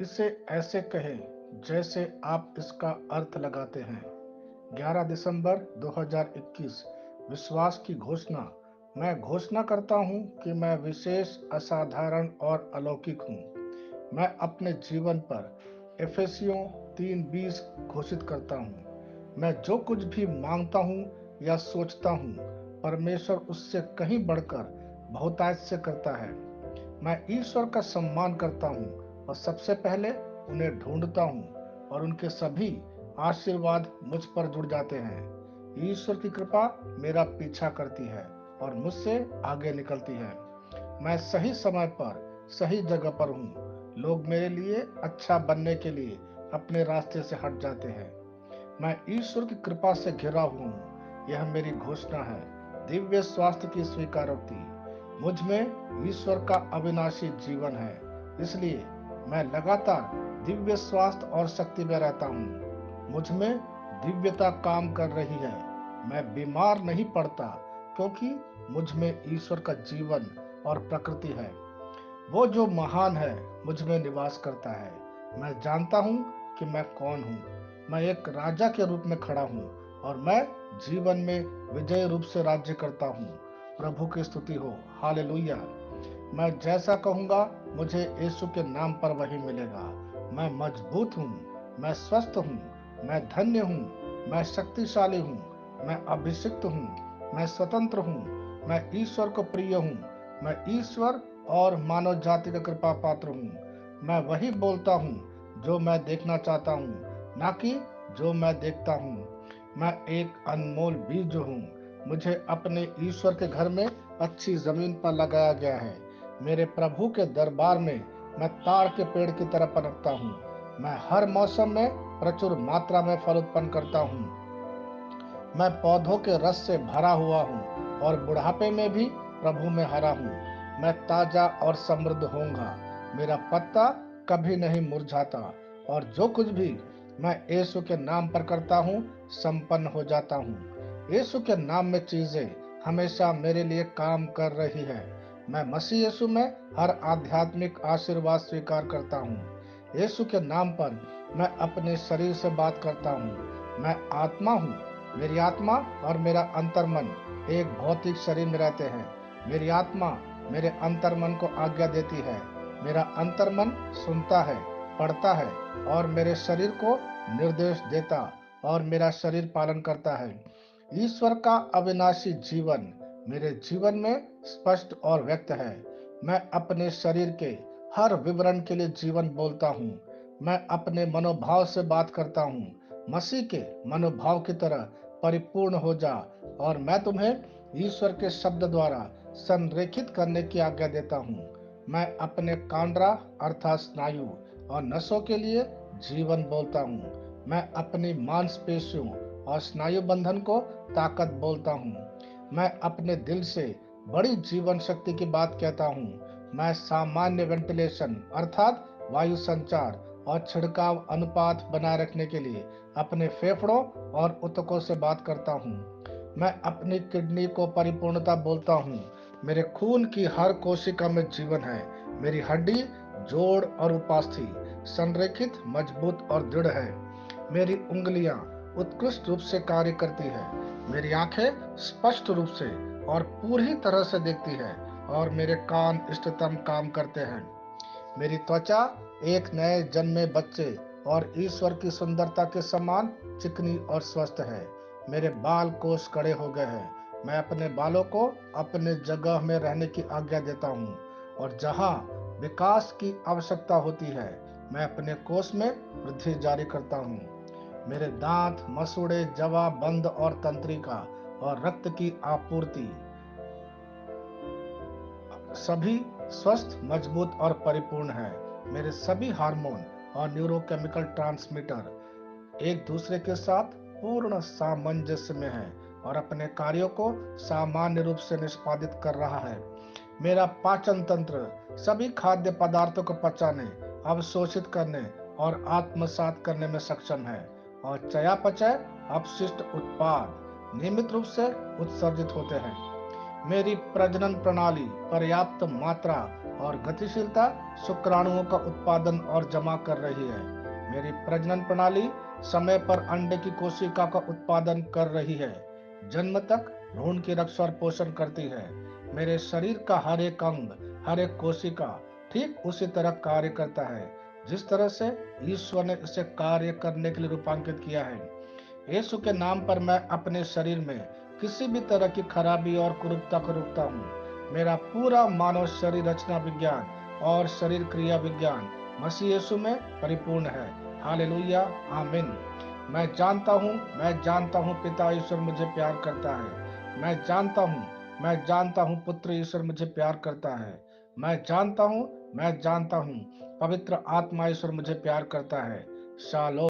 इसे ऐसे कहें जैसे आप इसका अर्थ लगाते हैं। 11 दिसंबर 2021। विश्वास की घोषणा। मैं घोषणा करता हूं कि मैं विशेष, असाधारण और अलौकिक हूं। मैं अपने जीवन पर एफेसियों 3:20 घोषित करता हूं। मैं जो कुछ भी मांगता हूं या सोचता हूं, परमेश्वर उससे कहीं बढ़कर बहुतायत से करता है। मैं ईश्वर का सम्मान करता हूँ और सबसे पहले उन्हें ढूंढता हूँ और उनके सभी आशीर्वाद मुझ पर जुड़ जाते हैं। ईश्वर की कृपा मेरा पीछा करती है और मुझसे आगे निकलती है। मैं सही समय पर सही जगह पर हूँ। लोग मेरे लिए अच्छा बनने के लिए अपने रास्ते से हट जाते हैं। मैं ईश्वर की कृपा से घिरा हुआ हूँ। यह मेरी घोषणा है। दिव्य स्वास्थ्य की स्वीकारोक्ति। मुझ में ईश्वर का अविनाशी जीवन है, इसलिए मैं लगातार दिव्य स्वास्थ्य और शक्ति में रहता हूँ। मुझ में दिव्यता काम कर रही है। मैं बीमार नहीं पड़ता, क्योंकि मुझ में ईश्वर का जीवन और प्रकृति है। वो जो महान है मुझ में निवास करता है। मैं जानता हूँ कि मैं कौन हूँ। मैं एक राजा के रूप में खड़ा हूँ और मैं जीवन में विजय रूप से राज्य करता हूँ। प्रभु की स्तुति हो। हालेलुया। मैं जैसा कहूँगा, मुझे यीशु के नाम पर वही मिलेगा। मैं मजबूत हूँ, मैं स्वस्थ हूँ, मैं धन्य हूँ, मैं शक्तिशाली हूँ, मैं अभिषिक्त हूँ, मैं स्वतंत्र हूँ, मैं ईश्वर को प्रिय हूँ, मैं ईश्वर और मानव जाति का कृपा पात्र हूँ। मैं वही बोलता हूँ जो मैं देखना चाहता हूँ, ना कि जो मैं देखता हूँ। मैं एक अनमोल बीज हूँ। मुझे अपने ईश्वर के घर में अच्छी जमीन पर लगाया गया है। मेरे प्रभु के दरबार में मैं ताड़ के पेड़ की तरह पनपता हूँ। मैं हर मौसम में प्रचुर मात्रा में फल उत्पन्न करता हूँ। मैं पौधों के रस से भरा हुआ हूँ और बुढ़ापे में भी प्रभु में हरा हूँ। मैं ताजा और समृद्ध होऊंगा। मेरा पत्ता कभी नहीं मुरझाता और जो कुछ भी मैं यीशु के नाम पर करता हूँ, संपन्न हो जाता हूँ। यीशु के नाम में चीजें हमेशा मेरे लिए काम कर रही है। मैं मसीह यीशु में हर आध्यात्मिक आशीर्वाद स्वीकार करता हूँ। यीशु के नाम पर मैं अपने शरीर से बात करता हूँ। मैं आत्मा हूँ। मेरी आत्मा और मेरा अंतर्मन एक भौतिक शरीर में रहते हैं। मेरी आत्मा मेरे अंतर्मन को आज्ञा देती है। मेरा अंतर्मन सुनता है, पढ़ता है और मेरे शरीर को निर्देश देता और मेरा शरीर पालन करता है। ईश्वर का अविनाशी जीवन मेरे जीवन में स्पष्ट और व्यक्त है। मैं अपने शरीर के हर विवरण के लिए जीवन बोलता हूँ। मैं अपने मनोभाव से बात करता हूँ। मसीह के मनोभाव की तरह परिपूर्ण हो जा और मैं तुम्हें ईश्वर के शब्द द्वारा संरेखित करने की आज्ञा देता हूँ। मैं अपने कांड्रा अर्थात स्नायु और नसों के लिए जीवन बोलता हूँ। मैं अपनी मांसपेशियों और स्नायु बंधन को ताकत बोलता हूँ। मैं अपने दिल से बड़ी जीवन शक्ति की बात कहता हूँ। मैं सामान्य वेंटिलेशन अर्थात वायु संचार और छिड़काव अनुपात बनाए रखने के लिए अपने फेफड़ों और ऊतकों से बात करता हूँ। मैं अपनी किडनी को परिपूर्णता बोलता हूँ। मेरे खून की हर कोशिका में जीवन है। मेरी हड्डी, जोड़ और उपास्थि संरेखित, मजबूत और दृढ़ है। मेरी उंगलियां उत्कृष्ट रूप से कार्य करती है। मेरी आंखें स्पष्ट रूप से और पूरी तरह से देखती है और मेरे कान इष्टतम काम करते हैं। मेरी त्वचा एक नए जन्मे बच्चे और ईश्वर की सुंदरता के समान चिकनी और स्वस्थ है। मेरे बाल कोष कड़े हो गए हैं। मैं अपने बालों को अपने जगह में रहने की आज्ञा देता हूँ और जहाँ विकास की आवश्यकता होती है, मैं अपने कोष में वृद्धि जारी करता हूँ। मेरे दांत, मसूड़े, जवा, बंद और तंत्रिका और रक्त की आपूर्ति सभी स्वस्थ, मजबूत और परिपूर्ण है। मेरे सभी हार्मोन और न्यूरोकेमिकल ट्रांसमीटर एक दूसरे के साथ पूर्ण सामंजस्य में है और अपने कार्यों को सामान्य रूप से निष्पादित कर रहा है। मेरा पाचन तंत्र सभी खाद्य पदार्थों को पचाने, अवशोषित करने और आत्मसात करने में सक्षम है और चयापचय अपशिष्ट उत्पाद नियमित रूप से उत्सर्जित होते हैं। मेरी प्रजनन प्रणाली पर्याप्त मात्रा और गतिशीलता शुक्राणुओं का उत्पादन और जमा कर रही है। मेरी प्रजनन प्रणाली समय पर अंडे की कोशिका का उत्पादन कर रही है। जन्म तक भ्रूण की रक्षा और पोषण करती है। मेरे शरीर का हर एक अंग, हर एक कोशिका ठीक उसी तरह कार्य करता है जिस तरह से ईश्वर ने इसे कार्य करने के लिए रूपांकित किया है। यीशु के नाम पर मैं अपने शरीर में किसी भी तरह की खराबी और कुरूपता को रोकता हूँ। मेरा पूरा मानव शरीर रचना विज्ञान और शरीर क्रिया विज्ञान मसीह यीशु में परिपूर्ण है। हालेलुया, आमीन। मैं जानता हूँ पिता ईश्वर मुझे प्यार करता है। मैं जानता हूँ पुत्र ईश्वर मुझे प्यार करता है। मैं जानता हूँ पवित्र आत्मा ईश्वर मुझे प्यार करता है। शालोम।